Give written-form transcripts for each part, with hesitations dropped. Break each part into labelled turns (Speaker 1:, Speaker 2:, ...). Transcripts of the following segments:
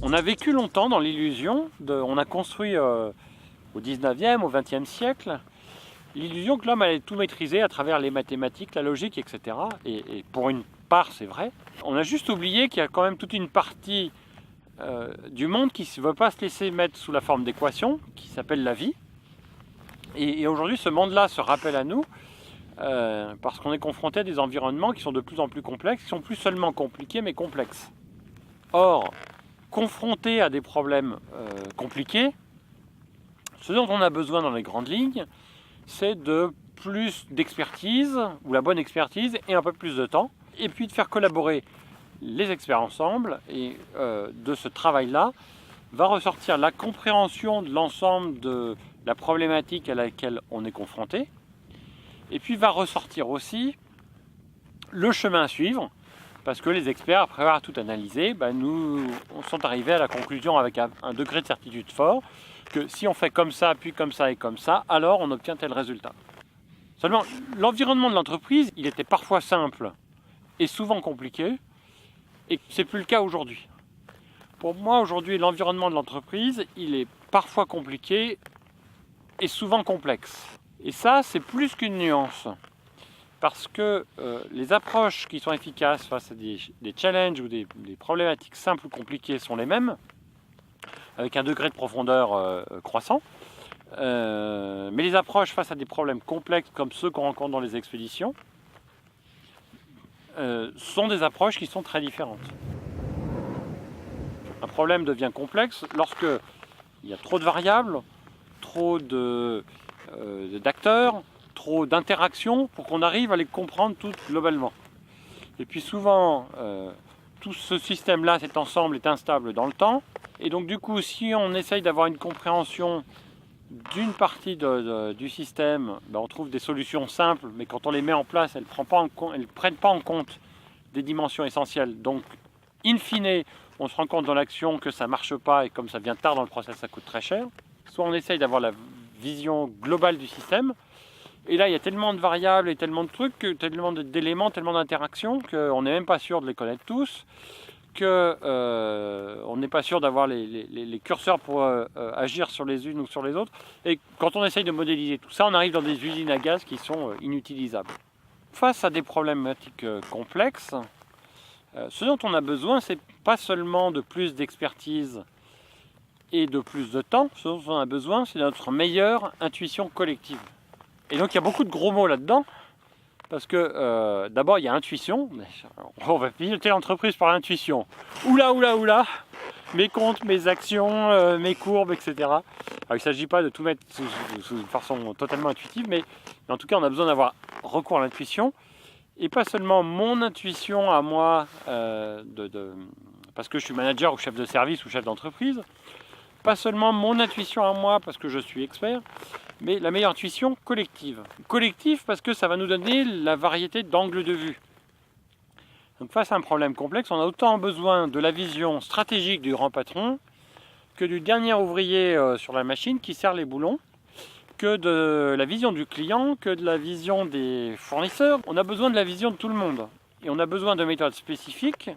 Speaker 1: On a vécu longtemps dans l'illusion, on a construit au 19e, au 20e siècle, l'illusion que l'homme allait tout maîtriser à travers les mathématiques, la logique, etc. Et pour une part, c'est vrai. On a juste oublié qu'il y a quand même toute une partie du monde qui ne veut pas se laisser mettre sous la forme d'équations, qui s'appelle la vie. Et aujourd'hui, ce monde-là se rappelle à nous, parce qu'on est confronté à des environnements qui sont de plus en plus complexes, qui sont plus seulement compliqués, mais complexes. Or, confronté à des problèmes compliqués, ce dont on a besoin dans les grandes lignes, c'est de plus d'expertise, ou la bonne expertise, et un peu plus de temps, et puis de faire collaborer les experts ensemble, et de ce travail-là va ressortir la compréhension de l'ensemble de la problématique à laquelle on est confronté, et puis va ressortir aussi le chemin à suivre, parce que les experts, après avoir tout analysé, nous sont arrivés à la conclusion avec un degré de certitude fort que si on fait comme ça, puis comme ça et comme ça, alors on obtient tel résultat. Seulement, l'environnement de l'entreprise, il était parfois simple et souvent compliqué, et c'est plus le cas aujourd'hui. Pour moi, aujourd'hui, l'environnement de l'entreprise, il est parfois compliqué et souvent complexe. Et ça, c'est plus qu'une nuance. Parce que les approches qui sont efficaces face à des challenges ou des problématiques simples ou compliquées sont les mêmes, avec un degré de profondeur croissant. Mais les approches face à des problèmes complexes comme ceux qu'on rencontre dans les expéditions sont des approches qui sont très différentes. Un problème devient complexe lorsque il y a trop de variables, trop d'acteurs, trop d'interactions pour qu'on arrive à les comprendre toutes globalement. Et puis souvent, tout ce système-là, cet ensemble est instable dans le temps. Et donc du coup, si on essaye d'avoir une compréhension d'une partie du système, on trouve des solutions simples, mais quand on les met en place, elles ne prennent pas en compte des dimensions essentielles. Donc, in fine, on se rend compte dans l'action que ça ne marche pas, et comme ça vient tard dans le process, ça coûte très cher. Soit on essaye d'avoir la vision globale du système, et là, il y a tellement de variables et tellement de trucs, tellement d'éléments, tellement d'interactions, qu'on n'est même pas sûr de les connaître tous, qu'on n'est pas sûr d'avoir les curseurs pour agir sur les unes ou sur les autres. Et quand on essaye de modéliser tout ça, on arrive dans des usines à gaz qui sont inutilisables. Face à des problématiques complexes, ce dont on a besoin, c'est pas seulement de plus d'expertise et de plus de temps. Ce dont on a besoin, c'est notre meilleure intuition collective. Et donc il y a beaucoup de gros mots là-dedans, parce que d'abord il y a intuition, on va piloter l'entreprise par l'intuition. Oula, mes comptes, mes actions, mes courbes, etc. Alors il ne s'agit pas de tout mettre sous une façon totalement intuitive, mais en tout cas on a besoin d'avoir recours à l'intuition, et pas seulement mon intuition à moi, parce que je suis manager ou chef de service ou chef d'entreprise, pas seulement mon intuition à moi parce que je suis expert, mais la meilleure intuition collective. Collective parce que ça va nous donner la variété d'angles de vue. Donc face à un problème complexe, on a autant besoin de la vision stratégique du grand patron que du dernier ouvrier sur la machine qui serre les boulons, que de la vision du client, que de la vision des fournisseurs. On a besoin de la vision de tout le monde. Et on a besoin de méthodes spécifiques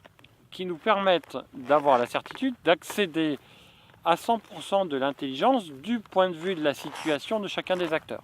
Speaker 1: qui nous permettent d'avoir la certitude d'accéder à 100% de l'intelligence du point de vue de la situation de chacun des acteurs.